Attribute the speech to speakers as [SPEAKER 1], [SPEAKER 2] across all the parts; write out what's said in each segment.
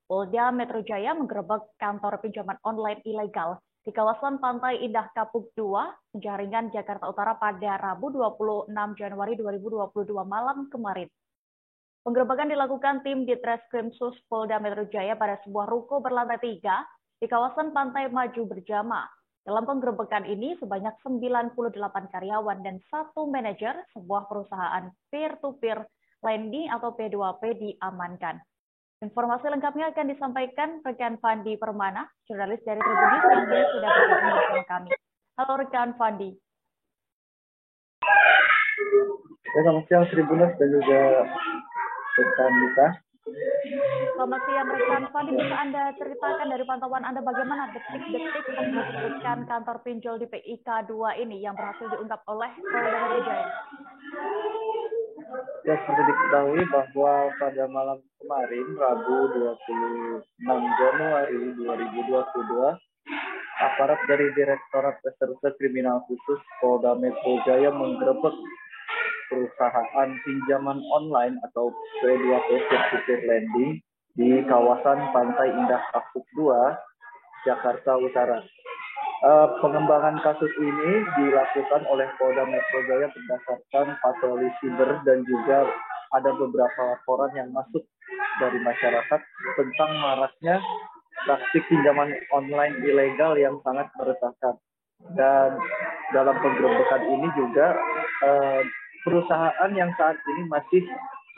[SPEAKER 1] Polda Metro Jaya menggerebek kantor pinjaman online ilegal di kawasan Pantai Indah Kapuk 2, Penjaringan, Jakarta Utara pada Rabu 26 Januari 2022 malam kemarin. Penggerebekan dilakukan tim Ditreskrimsus Polda Metro Jaya pada sebuah ruko berlantai 3 di kawasan Pantai Maju Berjamaah. Dalam penggerebekan ini, sebanyak 98 karyawan dan 1 manajer sebuah perusahaan peer-to-peer lending atau P2P diamankan. Informasi lengkapnya akan disampaikan rekan Fandi Permana, jurnalis dari Tribun News yang kini sudah bergabung bersama kami. Halo rekan Fandi.
[SPEAKER 2] Selamat siang Tribuners dan juga rekan Nita.
[SPEAKER 1] Selamat siang rekan Fandi, bisa Anda ceritakan dari pantauan Anda bagaimana detik-detik penggerbekan kantor pinjol di PIK 2 ini yang berhasil diungkap oleh Polda Metro Jaya?
[SPEAKER 2] Ya, seperti diketahui bahwa pada malam kemarin, Rabu 26 Januari 2022, aparat dari Direktorat Reserse Kriminal Khusus Polda Metro Jaya menggerebek perusahaan pinjaman online atau P2P peer-to-peer lending di kawasan Pantai Indah Kapuk 2, Jakarta Utara. Pengembangan kasus ini dilakukan oleh Polda Metro Jaya berdasarkan patroli siber dan juga ada beberapa laporan yang masuk dari masyarakat tentang maraknya praktik pinjaman online ilegal yang sangat meresahkan. Dan dalam penggerebekan ini juga perusahaan yang saat ini masih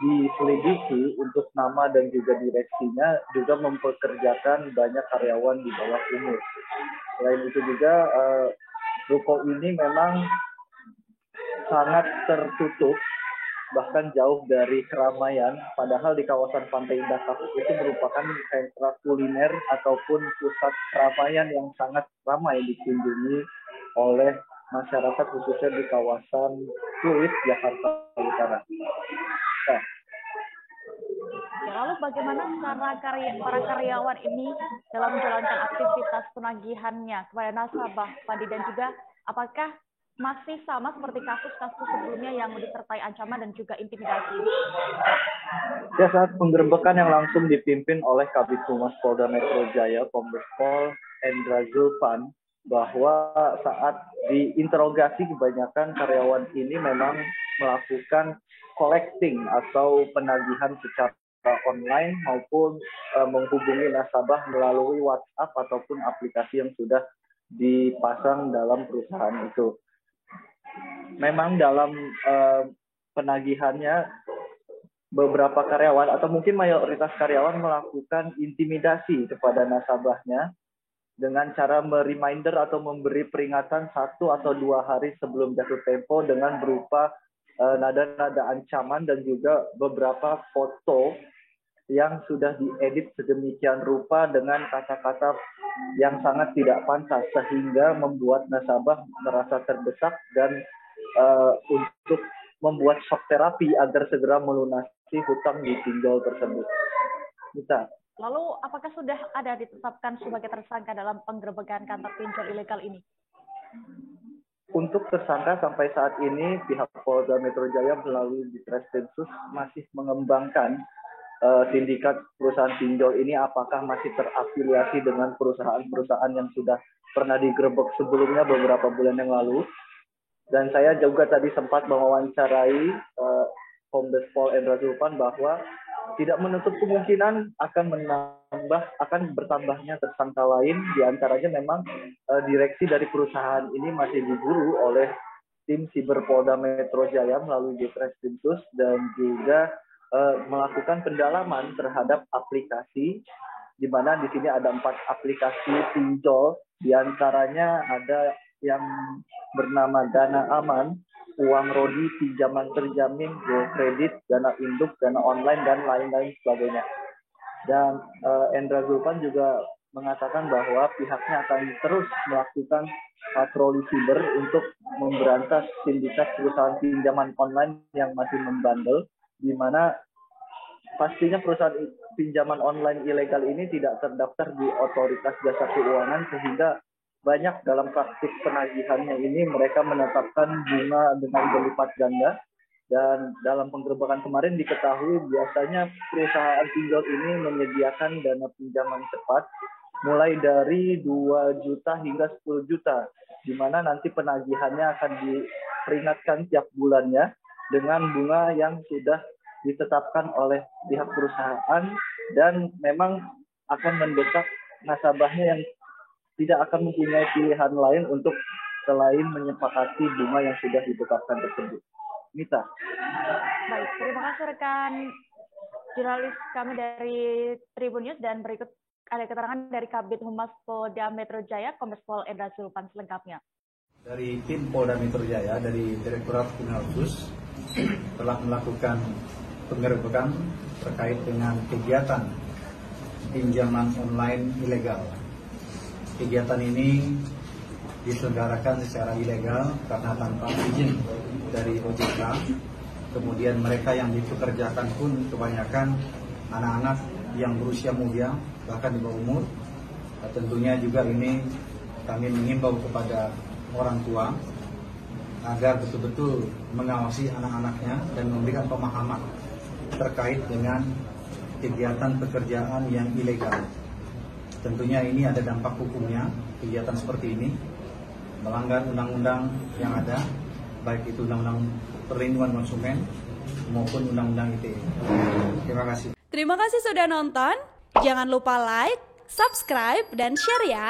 [SPEAKER 2] diselidiki untuk nama dan juga direksinya juga mempekerjakan banyak karyawan di bawah umur. Selain itu juga ruko ini memang sangat tertutup, bahkan jauh dari keramaian, padahal di kawasan Pantai Indah Kapuk itu merupakan sentra kuliner ataupun pusat keramaian yang sangat ramai dikunjungi oleh masyarakat khususnya di kawasan Pluit, Jakarta Utara. Nah,
[SPEAKER 1] lalu bagaimana cara para karyawan ini dalam menjalankan aktivitas penagihannya kepada nasabah, Fandi, dan juga apakah masih sama seperti kasus-kasus sebelumnya yang disertai ancaman dan juga intimidasi?
[SPEAKER 2] Ya, saat penggerebekan yang langsung dipimpin oleh Kabid Humas Polda Metro Jaya, Kombes Pol Endra Zulfan, bahwa saat diinterogasi kebanyakan karyawan ini memang melakukan collecting atau penagihan secara online maupun menghubungi nasabah melalui WhatsApp ataupun aplikasi yang sudah dipasang dalam perusahaan itu. Memang dalam penagihannya beberapa karyawan atau mungkin mayoritas karyawan melakukan intimidasi kepada nasabahnya dengan cara mereminder atau memberi peringatan 1 atau 2 hari sebelum jatuh tempo dengan berupa nada-nada ancaman dan juga beberapa foto yang sudah diedit sedemikian rupa dengan kata-kata yang sangat tidak pantas sehingga membuat nasabah merasa terdesak dan untuk membuat shock terapi agar segera melunasi hutang di pinjol tersebut. Kita.
[SPEAKER 1] Lalu apakah sudah ada ditetapkan sebagai tersangka dalam penggerebekan kantor pinjol ilegal ini?
[SPEAKER 2] Untuk tersangka sampai saat ini pihak Polda Metro Jaya melalui Ditreskrimsus masih mengembangkan sindikat perusahaan pinjol ini apakah masih terafiliasi dengan perusahaan-perusahaan yang sudah pernah digerebek sebelumnya beberapa bulan yang lalu. Dan saya juga tadi sempat mewawancarai Kombes Pol Endra Zulfan bahwa tidak menutup kemungkinan akan bertambahnya tersangka lain, diantaranya memang direksi dari perusahaan ini masih diburu oleh tim Siber Polda Metro Jaya melalui Ditreskrimsus dan juga melakukan pendalaman terhadap aplikasi, di mana di sini ada 4 aplikasi pinjol, diantaranya ada yang bernama Dana Aman, Uang Rodi, Pinjaman Terjamin, Go Kredit, Dana Induk, Dana Online, dan lain-lain sebagainya. Dan Endra Zulfan juga mengatakan bahwa pihaknya akan terus melakukan patroli siber untuk memberantas sindikat perusahaan pinjaman online yang masih membandel, di mana pastinya perusahaan pinjaman online ilegal ini tidak terdaftar di Otoritas Jasa Keuangan sehingga banyak dalam praktik penagihannya ini mereka menetapkan bunga dengan berlipat ganda Dan dalam penggerebekan kemarin diketahui biasanya perusahaan pinjol ini menyediakan dana pinjaman cepat mulai dari 2 juta hingga 10 juta, di mana nanti penagihannya akan diperingatkan tiap bulannya dengan bunga yang sudah ditetapkan oleh pihak perusahaan dan memang akan mendesak nasabahnya yang tidak akan mempunyai pilihan lain untuk selain menyepakati bunga yang sudah ditetapkan tersebut. Mita.
[SPEAKER 1] Baik, terima kasih rekan jurnalis kami dari Tribun News, dan berikut ada keterangan dari Kabid Humas Polda Metro Jaya, Kombes Pol Endra Zulpan selengkapnya.
[SPEAKER 3] Dari tim Polda Metro Jaya, dari Direktorat Kriminal Khusus, telah melakukan penggerebekan terkait dengan kegiatan pinjaman online ilegal. Kegiatan ini diselenggarakan secara ilegal karena tanpa izin dari OJK. Kemudian mereka yang dipekerjakan pun kebanyakan anak-anak yang berusia muda, bahkan di bawah umur. Tentunya juga ini kami mengimbau kepada orang tua agar betul-betul mengawasi anak-anaknya dan memberikan pemahaman terkait dengan kegiatan pekerjaan yang ilegal. Tentunya ini ada dampak hukumnya, kegiatan seperti ini melanggar undang-undang yang ada, baik itu undang-undang perlindungan konsumen maupun undang-undang ITE. Terima kasih.
[SPEAKER 4] Terima kasih sudah nonton. Jangan lupa like, subscribe, dan share ya.